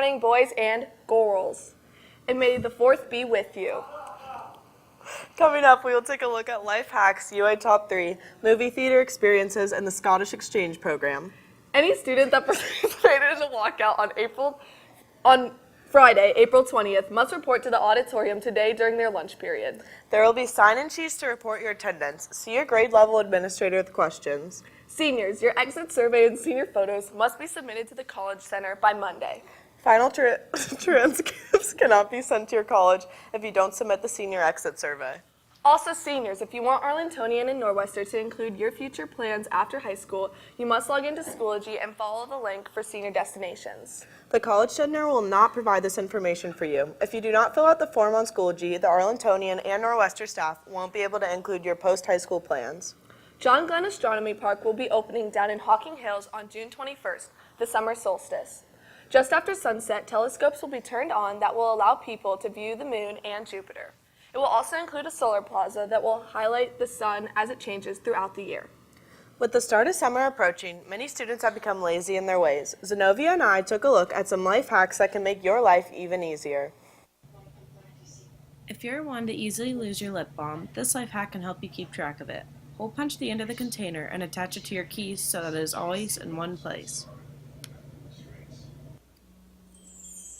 morning, boys and girls. And may the 4th be with you. Coming up, we will take a look at life hacks, UA Top 3, movie theater experiences, and the Scottish Exchange Program. Any student that participated in the walkout on Friday, April 20th, must report to the auditorium today during their lunch period. There will be sign-in sheets to report your attendance. See your grade level administrator with questions. Seniors, your exit survey and senior photos must be submitted to the College Center by Monday. Final transcripts cannot be sent to your college if you don't submit the senior exit survey. Also, seniors, if you want Arlingtonian and Norwester to include your future plans after high school, you must log into Schoology and follow the link for senior destinations. The College Center will not provide this information for you. If you do not fill out the form on Schoology, the Arlingtonian and Norwester staff won't be able to include your post-high school plans. John Glenn Astronomy Park will be opening down in Hocking Hills on June 21st, the summer solstice. Just after sunset, telescopes will be turned on that will allow people to view the moon and Jupiter. It will also include a solar plaza that will highlight the sun as it changes throughout the year. With the start of summer approaching, many students have become lazy in their ways. Zenobia and I took a look at some life hacks that can make your life even easier. If you're one to easily lose your lip balm, this life hack can help you keep track of it. Hole punch the end of the container and attach it to your keys so that it is always in one place.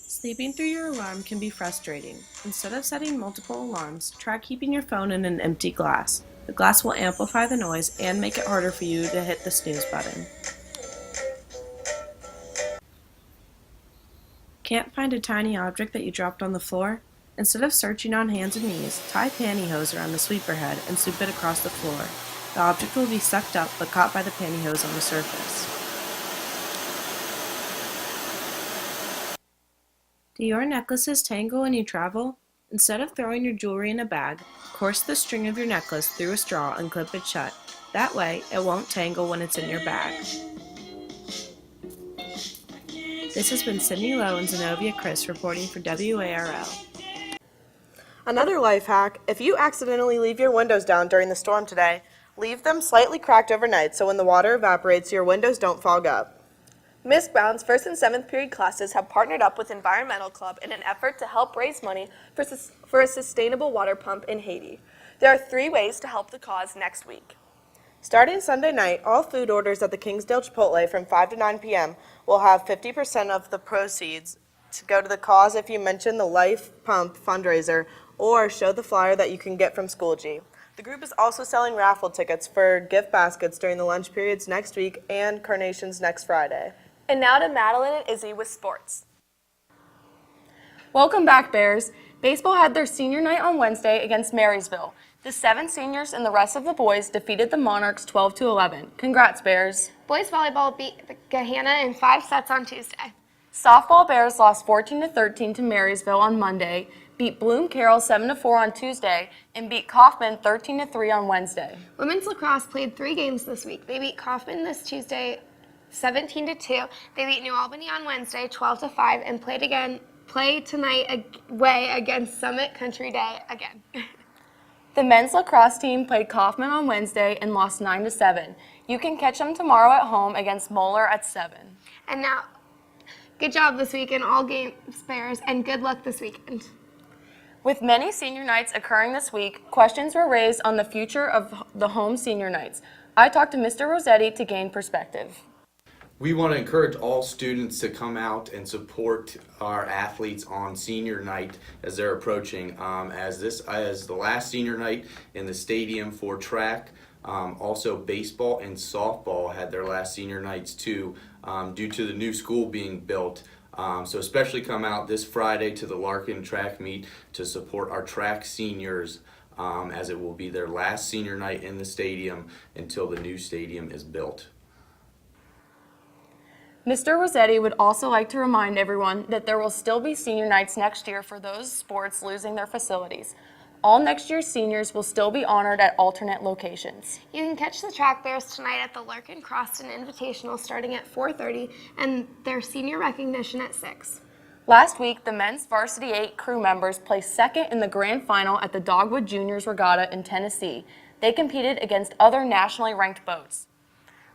Sleeping through your alarm can be frustrating. Instead of setting multiple alarms, try keeping your phone in an empty glass. The glass will amplify the noise and make it harder for you to hit the snooze button. Can't find a tiny object that you dropped on the floor? Instead of searching on hands and knees, tie pantyhose around the sweeper head and sweep it across the floor. The object will be sucked up but caught by the pantyhose on the surface. Do your necklaces tangle when you travel? Instead of throwing your jewelry in a bag, course the string of your necklace through a straw and clip it shut. That way, it won't tangle when it's in your bag. This has been Sydney Lowe and Zenobia Chris reporting for WARL. Another life hack, if you accidentally leave your windows down during the storm today, leave them slightly cracked overnight so when the water evaporates, your windows don't fog up. Miss Brown's 1st and 7th period classes have partnered up with Environmental Club in an effort to help raise money for a sustainable water pump in Haiti. There are 3 ways to help the cause next week. Starting Sunday night, all food orders at the Kingsdale Chipotle from 5 to 9 p.m. will have 50% of the proceeds to go to the cause if you mention the Life Pump fundraiser or show the flyer that you can get from Schoology. The group is also selling raffle tickets for gift baskets during the lunch periods next week and carnations next Friday. And now to Madeline and Izzy with sports. Welcome back, Bears. Baseball had their senior night on Wednesday against Marysville. The 7 seniors and the rest of the boys defeated the Monarchs 12-11. Congrats, Bears. Boys volleyball beat Gahanna in 5 sets on Tuesday. Softball Bears lost 14-13 to Marysville on Monday, beat Bloom Carroll 7-4 on Tuesday, and beat Kaufman 13-3 on Wednesday. Women's lacrosse played 3 games this week. They beat Kaufman this Tuesday 17-2. They beat New Albany on Wednesday 12-5 and play tonight away against Summit Country Day again. The men's lacrosse team played Kaufman on Wednesday and lost 9-7. You can catch them tomorrow at home against Moeller at 7. And now, good job this week in all games, Bears, and good luck this weekend. With many senior nights occurring this week, questions were raised on the future of the home senior nights. I talked to Mr. Rossetti to gain perspective. We want to encourage all students to come out and support our athletes on senior night as they're approaching. As the last senior night in the stadium for track, also baseball and softball had their last senior nights too, due to the new school being built. So especially come out this Friday to the Larkin track meet to support our track seniors, as it will be their last senior night in the stadium until the new stadium is built. Mr. Rossetti would also like to remind everyone that there will still be senior nights next year for those sports losing their facilities. All next year's seniors will still be honored at alternate locations. You can catch the Track Bears tonight at the Larkin Croston Invitational starting at 4:30 and their senior recognition at 6. Last week, the men's Varsity 8 crew members placed second in the grand final at the Dogwood Juniors Regatta in Tennessee. They competed against other nationally ranked boats.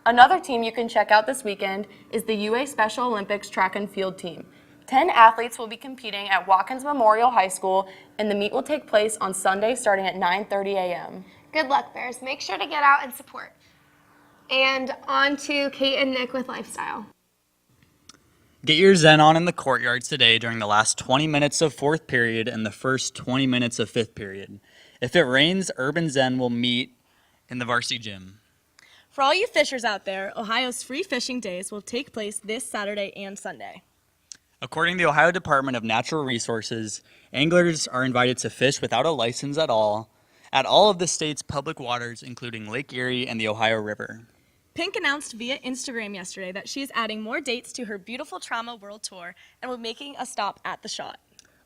Another team you can check out this weekend is the UA Special Olympics track and field team. 10 athletes will be competing at Watkins Memorial High School, and the meet will take place on Sunday starting at 9:30 a.m. Good luck, Bears. Make sure to get out and support. And on to Kate and Nick with Lifestyle. Get your Zen on in the courtyards today during the last 20 minutes of fourth period and the first 20 minutes of fifth period. If it rains, Urban Zen will meet in the varsity gym. For all you fishers out there, Ohio's free fishing days will take place this Saturday and Sunday. According to the Ohio Department of Natural Resources, anglers are invited to fish without a license at all of the state's public waters, including Lake Erie and the Ohio River. Pink announced via Instagram yesterday that she is adding more dates to her Beautiful Trauma World Tour and will be making a stop at the Shot.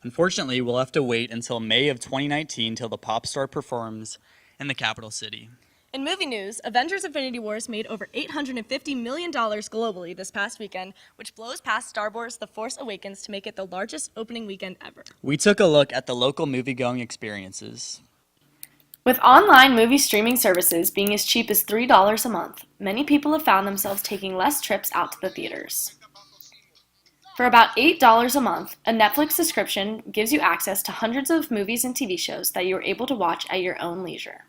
Unfortunately, we'll have to wait until May of 2019 till the pop star performs in the capital city. In movie news, Avengers Infinity Wars made over $850 million globally this past weekend, which blows past Star Wars The Force Awakens to make it the largest opening weekend ever. We took a look at the local movie-going experiences. With online movie streaming services being as cheap as $3 a month, many people have found themselves taking less trips out to the theaters. For about $8 a month, a Netflix subscription gives you access to hundreds of movies and TV shows that you are able to watch at your own leisure.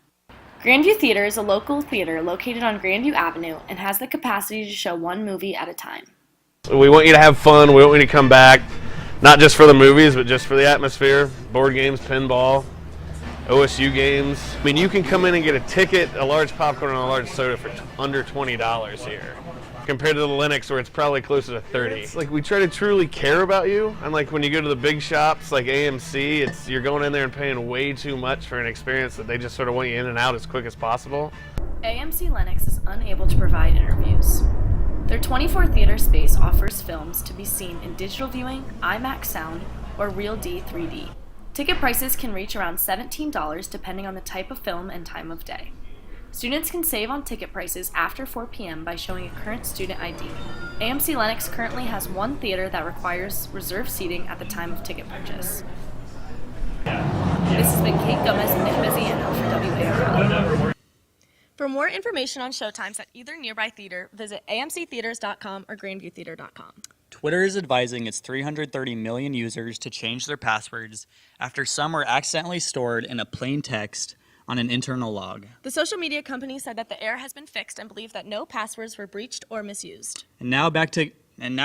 Grandview Theater is a local theater located on Grandview Avenue and has the capacity to show one movie at a time. We want you to have fun. We want you to come back, not just for the movies, but just for the atmosphere, board games, pinball, OSU games. I mean, you can come in and get a ticket, a large popcorn, and a large soda for under $20 here, compared to the Linux where it's probably closer to $30. It's like we try to truly care about you, and like when you go to the big shops like AMC, you're going in there and paying way too much for an experience that they just sort of want you in and out as quick as possible. AMC Lennox is unable to provide interviews. Their 24 theater space offers films to be seen in digital viewing, IMAX sound, or Real D 3D. Ticket prices can reach around $17 depending on the type of film and time of day. Students can save on ticket prices after 4 p.m. by showing a current student ID. AMC Lennox currently has one theater that requires reserved seating at the time of ticket purchase. This has been Kate Gomez and Nick Mizziano for WARL. For more information on showtimes at either nearby theater, visit amctheaters.com or grandviewtheater.com. Twitter is advising its 330 million users to change their passwords after some were accidentally stored in a plain text on an internal log. The social media company said that the error has been fixed and believed that no passwords were breached or misused. And now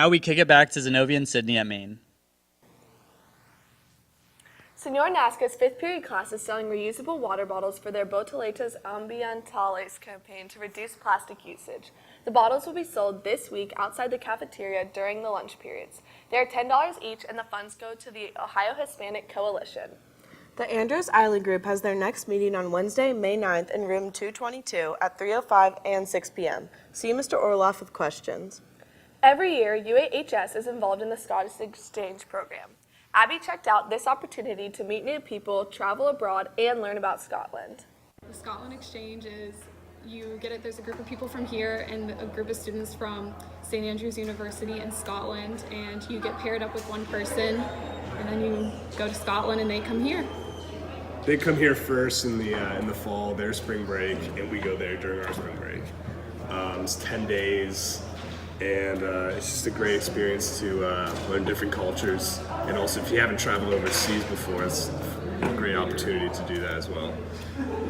we kick it back to Zenobia and Sydney at Maine. Senor Nasca's fifth period class is selling reusable water bottles for their Boteletas Ambientales campaign to reduce plastic usage. The bottles will be sold this week outside the cafeteria during the lunch periods. They are $10 each, and the funds go to the Ohio Hispanic Coalition. The Andrews Island Group has their next meeting on Wednesday, May 9th in room 222 at 3:05 and 6 p.m. See Mr. Orloff with questions. Every year, UAHS is involved in the Scottish Exchange Program. Abby checked out this opportunity to meet new people, travel abroad, and learn about Scotland. The Scotland Exchange is, there's a group of people from here and a group of students from St. Andrews University in Scotland, and you get paired up with one person, and then you go to Scotland and they come here. They come here first in the fall, their spring break, and we go there during our spring break. It's 10 days. And it's just a great experience to learn different cultures. And also, if you haven't traveled overseas before, it's a great opportunity to do that as well.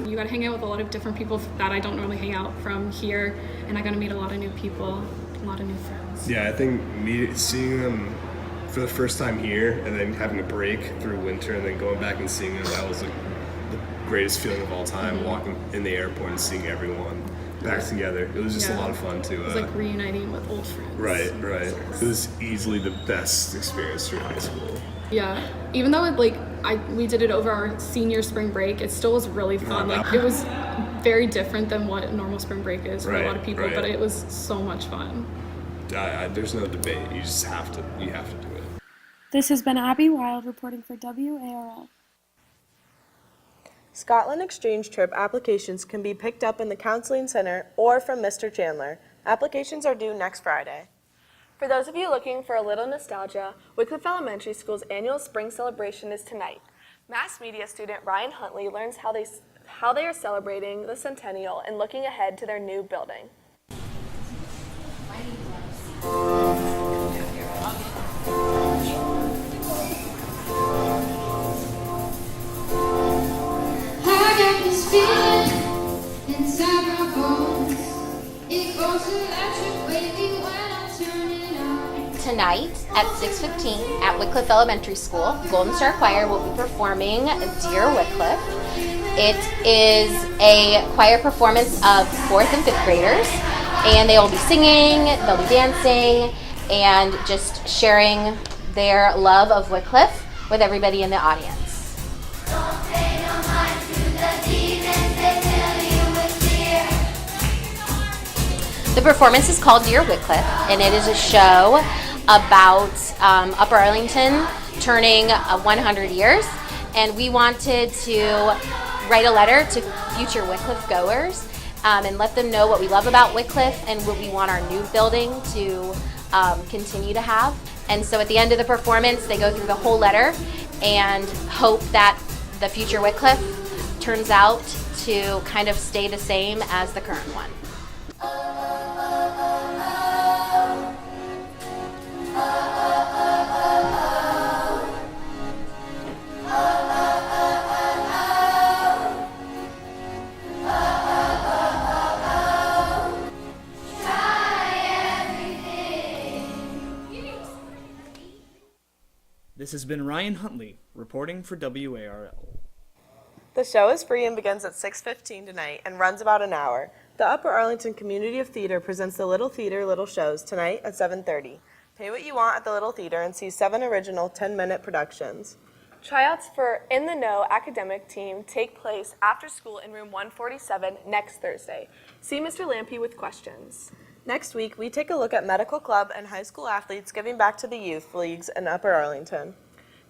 You got to hang out with a lot of different people that I don't normally hang out from here, and I got to meet a lot of new people, a lot of new friends. Yeah, I think seeing them for the first time here, and then having a break through winter, and then going back and seeing them, that was the greatest feeling of all time, walking in the airport and seeing everyone back together. It was just a lot of fun too. It was like reuniting with old friends. Right. It was easily the best experience through high school. Yeah, even though we did it over our senior spring break, it still was really fun. It was very different than what normal spring break is for a lot of people, but it was so much fun. There's no debate. You just have to do it. This has been Abby Wild reporting for WARL. Scotland exchange trip applications can be picked up in the Counseling Center or from Mr. Chandler. Applications are due next Friday. For those of you looking for a little nostalgia, Wickliffe Elementary School's annual spring celebration is tonight. Mass media student Ryan Huntley learns how they are celebrating the centennial and looking ahead to their new building. this feeling inside my bones. It goes electric wavy when I turn it on. Tonight at 6:15 at Wickliffe Elementary School, Golden Star Choir will be performing Dear Wickliffe. It is a choir performance of 4th and 5th graders, and they will be singing, they'll be dancing, and just sharing their love of Wickliffe with everybody in the audience. The performance is called Dear Wickliffe, and it is a show about Upper Arlington turning 100 years, and we wanted to write a letter to future Wickliffe goers and let them know what we love about Wickliffe and what we want our new building to continue to have. And so at the end of the performance, they go through the whole letter and hope that the future Wickliffe turns out to kind of stay the same as the current one. This has been Ryan Huntley, reporting for WARL. The show is free and begins at 6:15 tonight and runs about an hour. The Upper Arlington Community of Theater presents the Little Theater Little Shows tonight at 7:30. Pay what you want at the Little Theater and see 7 original 10-minute productions. Tryouts for In the Know academic team take place after school in room 147 next Thursday. See Mr. Lampe with questions. Next week, we take a look at medical club and high school athletes giving back to the youth leagues in Upper Arlington.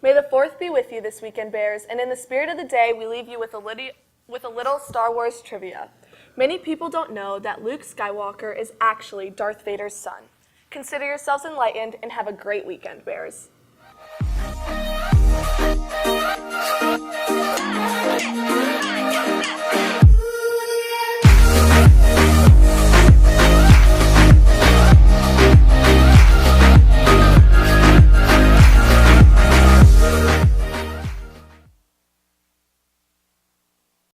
May the 4th be with you this weekend, Bears, and in the spirit of the day, we leave you with a little Star Wars trivia. Many people don't know that Luke Skywalker is actually Darth Vader's son. Consider yourselves enlightened and have a great weekend, Bears.